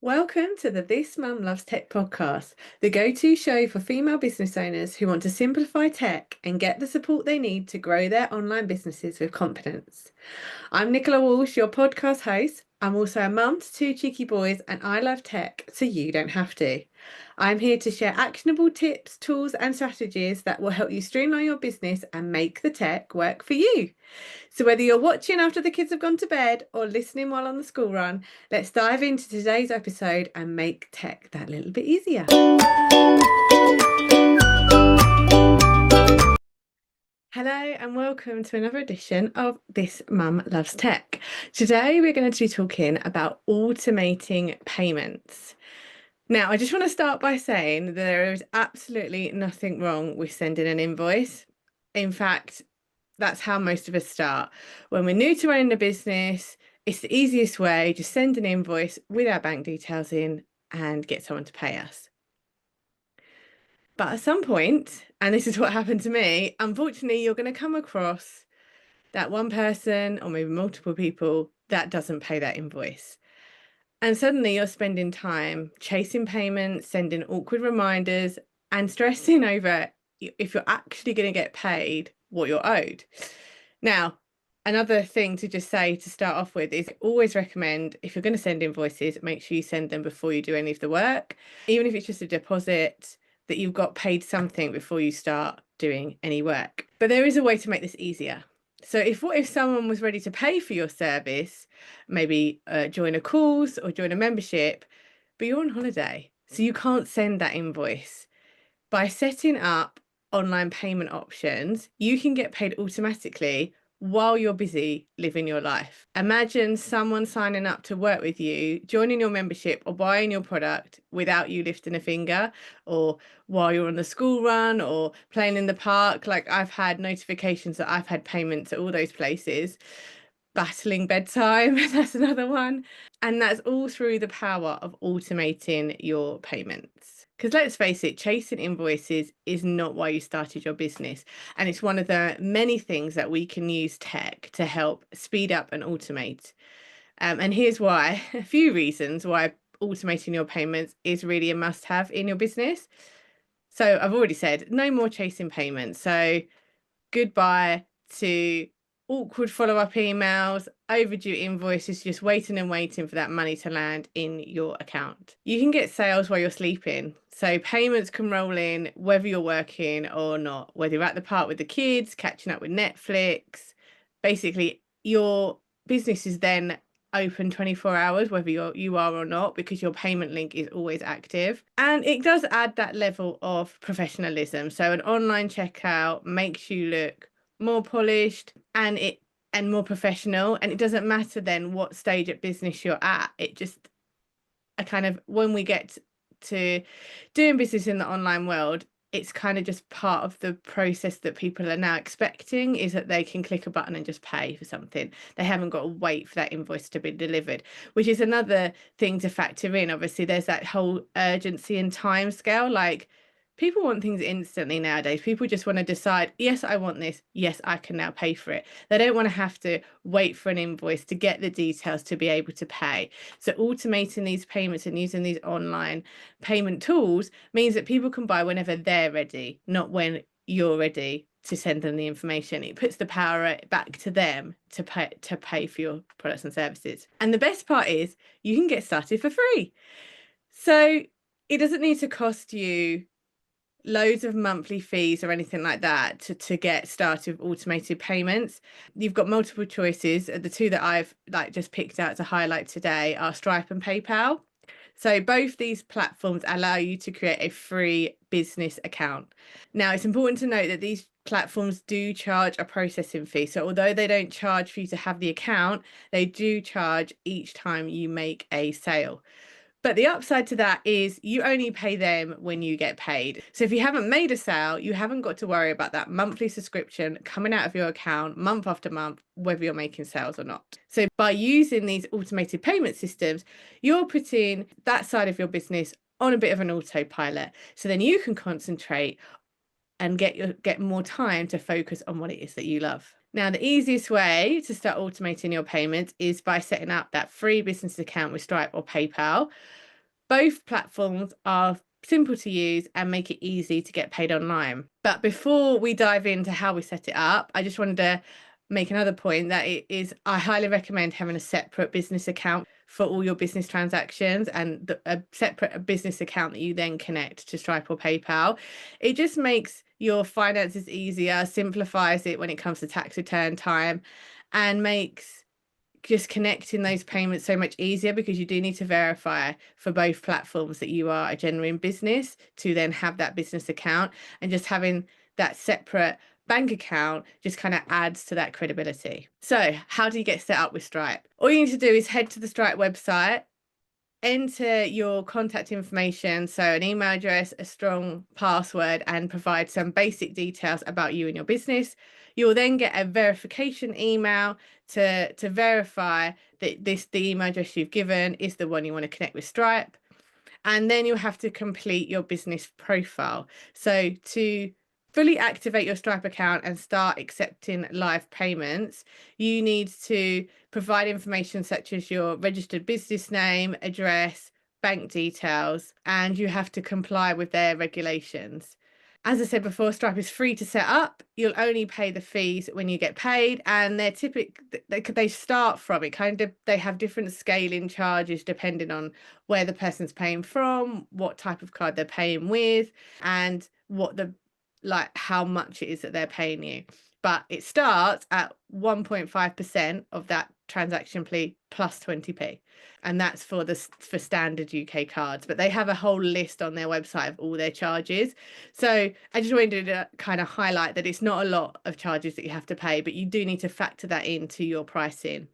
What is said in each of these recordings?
Welcome to the This Mum Loves Tech podcast, the go-to show for female business owners who want to simplify tech and get the support they need to grow their online businesses with confidence. I'm Nicola Walsh, your podcast host. I'm also a mum to two cheeky boys and I love tech, so you don't have to. I'm here to share actionable tips, tools and strategies that will help you streamline your business and make the tech work for you. So whether you're watching after the kids have gone to bed or listening while on the school run, let's dive into today's episode and make tech that little bit easier. Hello and welcome to another edition of This Mum Loves Tech. Today we're going to be talking about automating payments. Now, I just want to start by saying that there is absolutely nothing wrong with sending an invoice. In fact, that's how most of us start. When we're new to running a business, it's the easiest way. Just send an invoice with our bank details in and get someone to pay us. But at some point, and this is what happened to me, unfortunately, you're going to come across that one person or maybe multiple people that doesn't pay that invoice. And suddenly you're spending time chasing payments, sending awkward reminders, and stressing over if you're actually going to get paid what you're owed. Now, another thing to just say to start off with is always recommend if you're going to send invoices, make sure you send them before you do any of the work, even if it's just a deposit, that you've got paid something before you start doing any work. But there is a way to make this easier. So what if someone was ready to pay for your service, maybe join a course or join a membership, but you're on holiday, so you can't send that invoice. By setting up online payment options, you can get paid automatically while you're busy living your life. Imagine someone signing up to work with you, joining your membership or buying your product without you lifting a finger, or while you're on the school run or playing in the park. Like, I've had notifications that I've had payments at all those places. Battling bedtime, that's another one. And that's all through the power of automating your payments. Because let's face it, chasing invoices is not why you started your business. And it's one of the many things that we can use tech to help speed up and automate. And here's why, a few reasons why automating your payments is really a must have in your business. So I've already said, no more chasing payments. So goodbye to awkward follow-up emails, overdue invoices, just waiting and waiting for that money to land in your account. You can get sales while you're sleeping. So payments can roll in whether you're working or not, whether you're at the park with the kids, catching up with Netflix. Basically, your business is then open 24 hours, whether you are or not, because your payment link is always active. And it does add that level of professionalism. So an online checkout makes you look more polished and more professional. And it doesn't matter then what stage of business you're at. It just a kind of, when we get to doing business in the online world, it's kind of just part of the process that people are now expecting, is that they can click a button and just pay for something. They haven't got to wait for that invoice to be delivered, which is another thing to factor in. Obviously, there's that whole urgency and time scale. Like, people want things instantly nowadays. People just want to decide, yes, I want this. Yes, I can now pay for it. They don't want to have to wait for an invoice to get the details to be able to pay. So automating these payments and using these online payment tools means that people can buy whenever they're ready, not when you're ready to send them the information. It puts the power back to them to pay for your products and services. And the best part is you can get started for free. So it doesn't need to cost you loads of monthly fees or anything like that to get started with automated payments. You've got multiple choices. The two that I've just picked out to highlight today are Stripe and PayPal. So both these platforms allow you to create a free business account. Now, it's important to note that these platforms do charge a processing fee. So although they don't charge for you to have the account, they do charge each time you make a sale. But the upside to that is you only pay them when you get paid. So if you haven't made a sale, you haven't got to worry about that monthly subscription coming out of your account month after month, whether you're making sales or not. So by using these automated payment systems, you're putting that side of your business on a bit of an autopilot. So then you can concentrate and get more time to focus on what it is that you love. Now, the easiest way to start automating your payments is by setting up that free business account with Stripe or PayPal. Both platforms are simple to use and make it easy to get paid online. But before we dive into how we set it up, I just wanted to make another point that I highly recommend having a separate business account for all your business transactions, and a separate business account that you then connect to Stripe or PayPal. It just makes your finances easier, simplifies it when it comes to tax return time, and makes just connecting those payments so much easier, because you do need to verify for both platforms that you are a genuine business to then have that business account. And just having that separate bank account just kind of adds to that credibility. So how do you get set up with Stripe? All you need to do is head to the Stripe website, enter your contact information, so an email address, a strong password, and provide some basic details about you and your business. You'll then get a verification email to verify that the email address you've given is the one you want to connect with Stripe. And then you'll have to complete your business profile. So to fully activate your Stripe account and start accepting live payments, you need to provide information such as your registered business name, address, bank details, and you have to comply with their regulations. As I said before, Stripe is free to set up. You'll only pay the fees when you get paid, and they're they start from it they have different scaling charges depending on where the person's paying from, what type of card they're paying with, and how much it is that they're paying you. But it starts at 1.5% of that transaction fee plus 20p. And that's for standard UK cards. But they have a whole list on their website of all their charges. So I just wanted to kind of highlight that it's not a lot of charges that you have to pay, but you do need to factor that into your pricing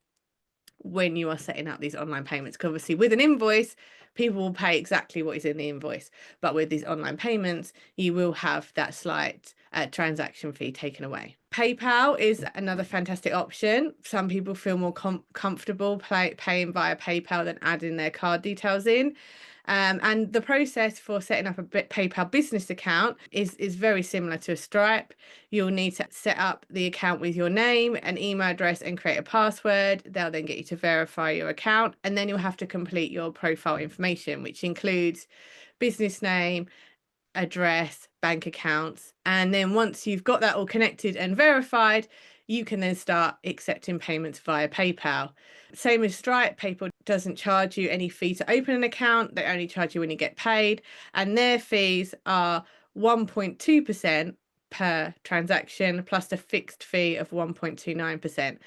when you are setting up these online payments. Because obviously with an invoice, people will pay exactly what is in the invoice. But with these online payments, you will have that slight transaction fee taken away. PayPal is another fantastic option. Some people feel more comfortable paying via PayPal than adding their card details in. And the process for setting up a PayPal business account is very similar to a Stripe. You'll need to set up the account with your name, an email address, and create a password. They'll then get you to verify your account, and then you'll have to complete your profile information, which includes business name, address, bank accounts. And then once you've got that all connected and verified, you can then start accepting payments via PayPal. Same as Stripe, PayPal doesn't charge you any fee to open an account. They only charge you when you get paid, and their fees are 1.2% per transaction plus a fixed fee of 1.29%.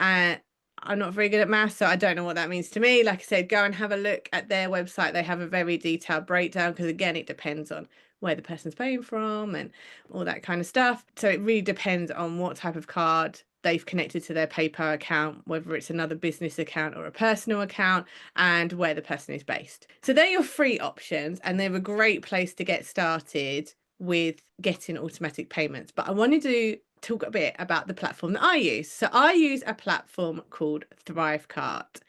And I'm not very good at maths, so I don't know what that means to me. Like I said, go and have a look at their website. They have a very detailed breakdown, because again, it depends on where the person's paying from and all that kind of stuff. So it really depends on what type of card they've connected to their PayPal account, whether it's another business account or a personal account, and where the person is based. So they're your free options, and they're a great place to get started with getting automatic payments. But I wanted to talk a bit about the platform that I use. So I use a platform called ThriveCart,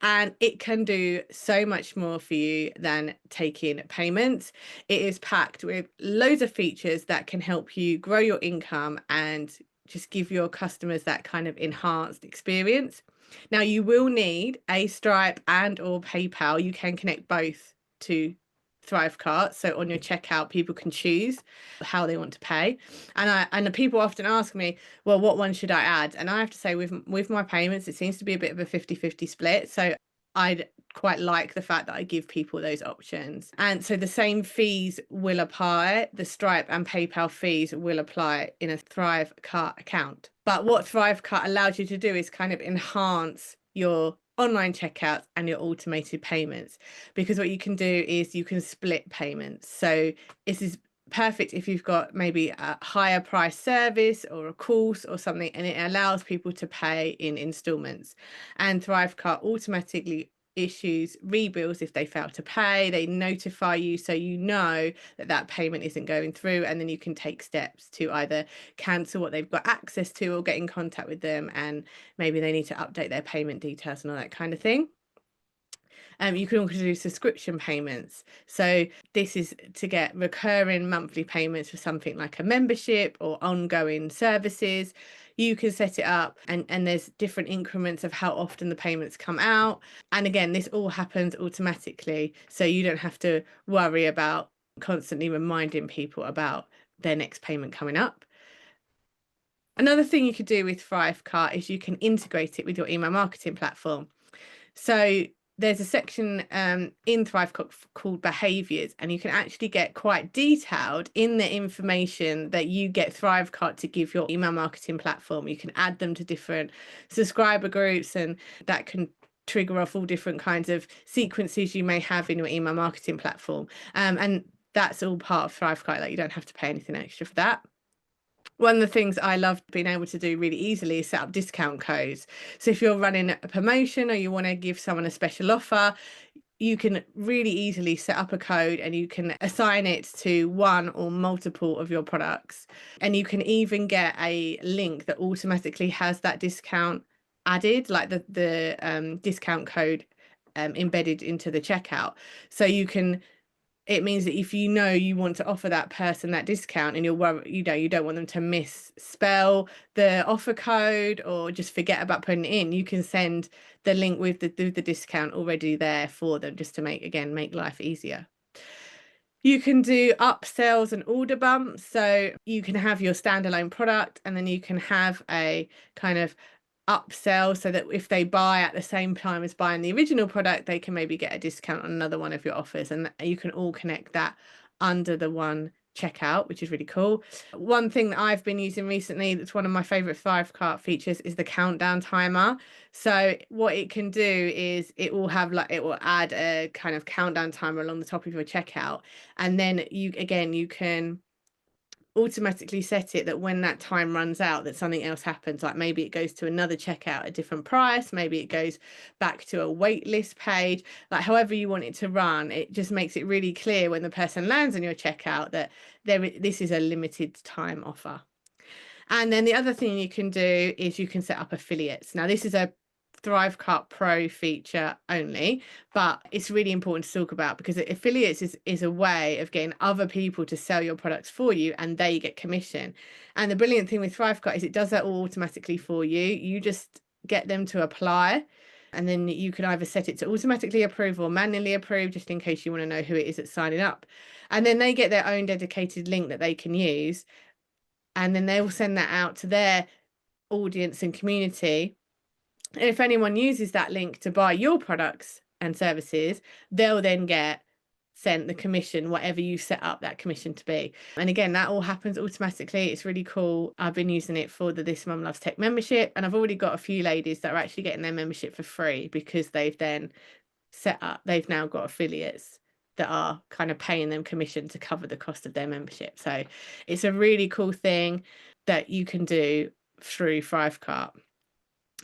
and it can do so much more for you than taking payments. It is packed with loads of features that can help you grow your income and just give your customers that kind of enhanced experience. Now, you will need a Stripe and or PayPal. You can connect both to ThriveCart. So on your checkout, people can choose how they want to pay. And people often ask me, well, what one should I add? And I have to say, with my payments, it seems to be a bit of a 50-50 split. So I'd quite like the fact that I give people those options. And so the same fees will apply. The Stripe and PayPal fees will apply in a ThriveCart account. But what ThriveCart allows you to do is kind of enhance your online checkouts and your automated payments, because what you can do is you can split payments. So this is perfect if you've got maybe a higher price service or a course or something, and it allows people to pay in installments. And ThriveCart automatically issues rebills if they fail to pay. They notify you, so you know that that payment isn't going through, and then you can take steps to either cancel what they've got access to or get in contact with them, and maybe they need to update their payment details and all that kind of thing. You can also do subscription payments. So this is to get recurring monthly payments for something like a membership or ongoing services. You can set it up, and there's different increments of how often the payments come out. And again, this all happens automatically, so you don't have to worry about constantly reminding people about their next payment coming up. Another thing you could do with ThriveCart is you can integrate it with your email marketing platform. So there's a section in ThriveCart called behaviors, and you can actually get quite detailed in the information that you get ThriveCart to give your email marketing platform. You can add them to different subscriber groups, and that can trigger off all different kinds of sequences you may have in your email marketing platform. And that's all part of ThriveCart. Like, you don't have to pay anything extra for that. One of the things I love being able to do really easily is set up discount codes. So if you're running a promotion or you want to give someone a special offer, you can really easily set up a code and you can assign it to one or multiple of your products. And you can even get a link that automatically has that discount added, like the discount code embedded into the checkout. So it means that if you know you want to offer that person that discount and you don't want them to misspell the offer code or just forget about putting it in, you can send the link with the discount already there for them, just to make life easier. You can do upsells and order bumps. So you can have your standalone product and then you can have a kind of upsell, so that if they buy at the same time as buying the original product, they can maybe get a discount on another one of your offers, and you can all connect that under the one checkout, which is really cool. One thing that I've been using recently that's one of my favorite ThriveCart features is the countdown timer. So what it can do is it will add a kind of countdown timer along the top of your checkout, and then you can automatically set it that when that time runs out, that something else happens. Like maybe it goes to another checkout at a different price, maybe it goes back to a wait list page. Like however you want it to run, it just makes it really clear when the person lands on your checkout that this is a limited time offer. And then the other thing you can do is you can set up affiliates. Now this is a ThriveCart Pro feature only, but it's really important to talk about because affiliates is a way of getting other people to sell your products for you and they get commission. And the brilliant thing with ThriveCart is it does that all automatically for you. You just get them to apply, and then you can either set it to automatically approve or manually approve, just in case you want to know who it is that's signing up. And then they get their own dedicated link that they can use, and then they will send that out to their audience and community. And if anyone uses that link to buy your products and services, they'll then get sent the commission, whatever you set up that commission to be. And again, that all happens automatically. It's really cool. I've been using it for the This Mum Loves Tech membership, and I've already got a few ladies that are actually getting their membership for free because they've now got affiliates that are kind of paying them commission to cover the cost of their membership. So it's a really cool thing that you can do through ThriveCart.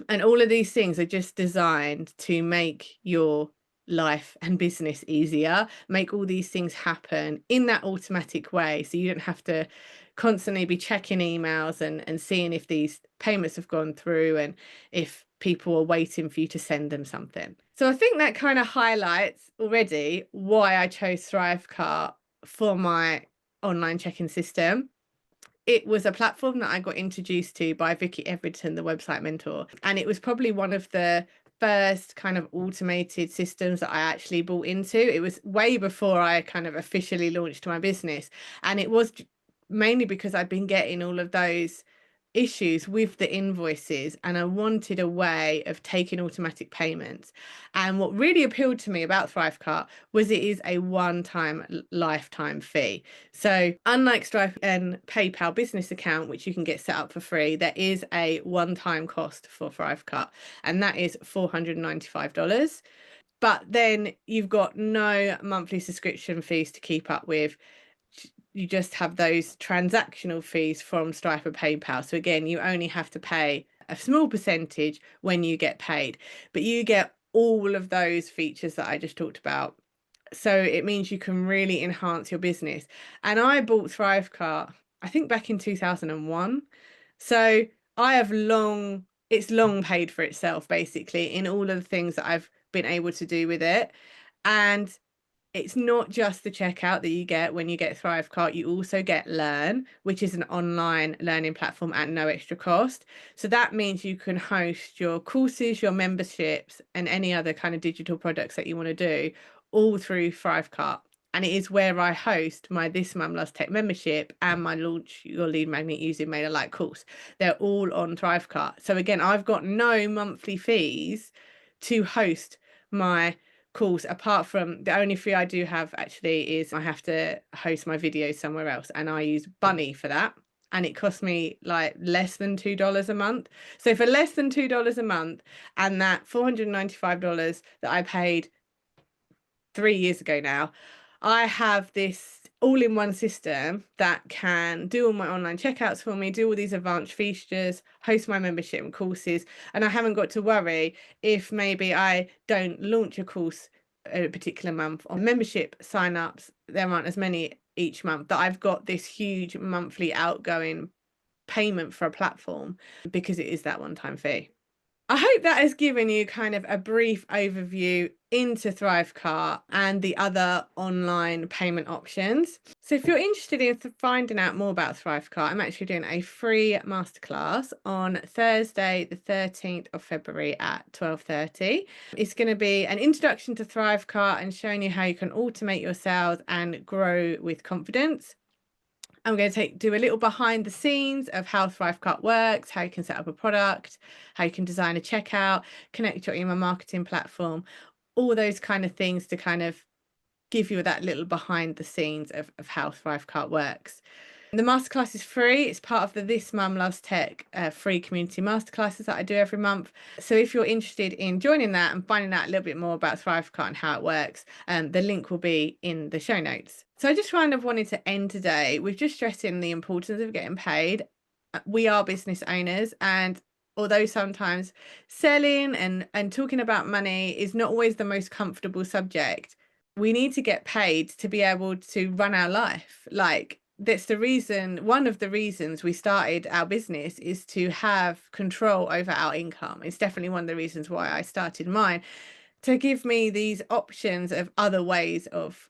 And all of these things are just designed to make your life and business easier, make all these things happen in that automatic way, so you don't have to constantly be checking emails and seeing if these payments have gone through and if people are waiting for you to send them something. So I think that kind of highlights already why I chose ThriveCart for my online check-in system. It was a platform that I got introduced to by Vicky Everton, the website mentor. And it was probably one of the first kind of automated systems that I actually bought into. It was way before I kind of officially launched my business. And it was mainly because I'd been getting all of those issues with the invoices, and I wanted a way of taking automatic payments. And what really appealed to me about ThriveCart was it is a one-time lifetime fee. So unlike Stripe and PayPal business account, which you can get set up for free, there is a one-time cost for ThriveCart, and that is $495. But then you've got no monthly subscription fees to keep up with. You just have those transactional fees from Stripe and PayPal. So again, you only have to pay a small percentage when you get paid, but you get all of those features that I just talked about. So it means you can really enhance your business. And I bought ThriveCart, I think back in 2001. So it's long paid for itself, basically, in all of the things that I've been able to do with it. And It's not just the checkout that you get when you get ThriveCart. You also get Learn, which is an online learning platform at no extra cost. So that means you can host your courses, your memberships, and any other kind of digital products that you want to do all through ThriveCart. And it is where I host my This Mum Loves Tech membership and my Launch Your Lead Magnet Using MailerLite course. They're all on ThriveCart. So again, I've got no monthly fees to host my course, apart from the only fee I do have actually is I have to host my videos somewhere else, and I use Bunny for that, and it costs me like less than $2 a month. So for less than $2 a month, and that $495 that I paid 3 years ago now, I have this all-in-one system that can do all my online checkouts for me, do all these advanced features, host my membership and courses, and I haven't got to worry if maybe I don't launch a course a particular month. On membership sign-ups, there aren't as many each month, that I've got this huge monthly outgoing payment for a platform because it is that one-time fee. I hope that has given you kind of a brief overview into ThriveCart and the other online payment options. So if you're interested in finding out more about ThriveCart, I'm actually doing a free masterclass on Thursday, the 13th of February at 12:30. It's going to be an introduction to ThriveCart and showing you how you can automate your sales and grow with confidence. I'm going to do a little behind the scenes of how ThriveCart works, how you can set up a product, how you can design a checkout, connect your email marketing platform, all those kind of things to kind of give you that little behind the scenes of how ThriveCart works. The masterclass is free. It's part of the This Mum Loves Tech free community masterclasses that I do every month. So if you're interested in joining that and finding out a little bit more about ThriveCart and how it works, the link will be in the show notes. So I just kind of wanted to end today with just stressing the importance of getting paid. We are business owners, and although sometimes selling and talking about money is not always the most comfortable subject, we need to get paid to be able to run our life. Like, that's the reason, one of the reasons we started our business is to have control over our income. It's definitely one of the reasons why I started mine, to give me these options of other ways of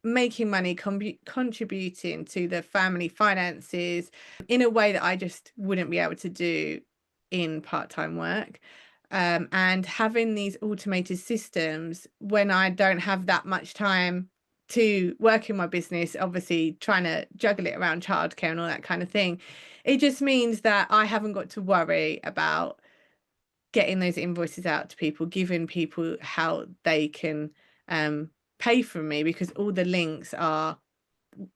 making money, contributing to the family finances in a way that I just wouldn't be able to do in part-time work. And having these automated systems when I don't have that much time to work in my business, obviously trying to juggle it around childcare and all that kind of thing, it just means that I haven't got to worry about getting those invoices out to people, giving people how they can pay for me, because all the links are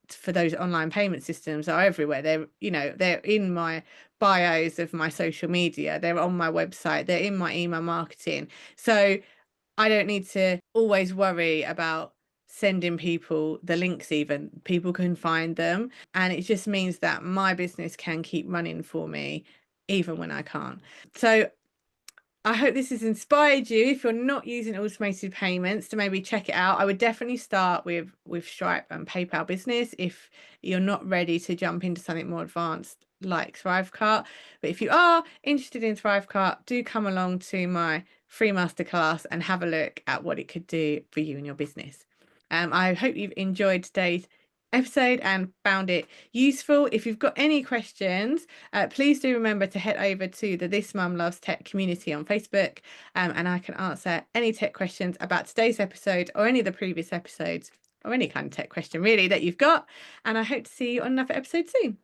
for those online payment systems are everywhere. They're, you know, they're in my bios of my social media, they're on my website, they're in my email marketing. So I don't need to always worry about sending people the links. Even people can find them, and it just means that my business can keep running for me even when I can't. So I hope this has inspired you, if you're not using automated payments, to maybe check it out. I would definitely start with Stripe and PayPal Business if you're not ready to jump into something more advanced like ThriveCart. But if you are interested in ThriveCart, do come along to my free masterclass and have a look at what it could do for you and your business. I hope you've enjoyed today's episode and found it useful. If you've got any questions, please do remember to head over to the This Mum Loves Tech community on Facebook, and I can answer any tech questions about today's episode or any of the previous episodes, or any kind of tech question really that you've got. And I hope to see you on another episode soon.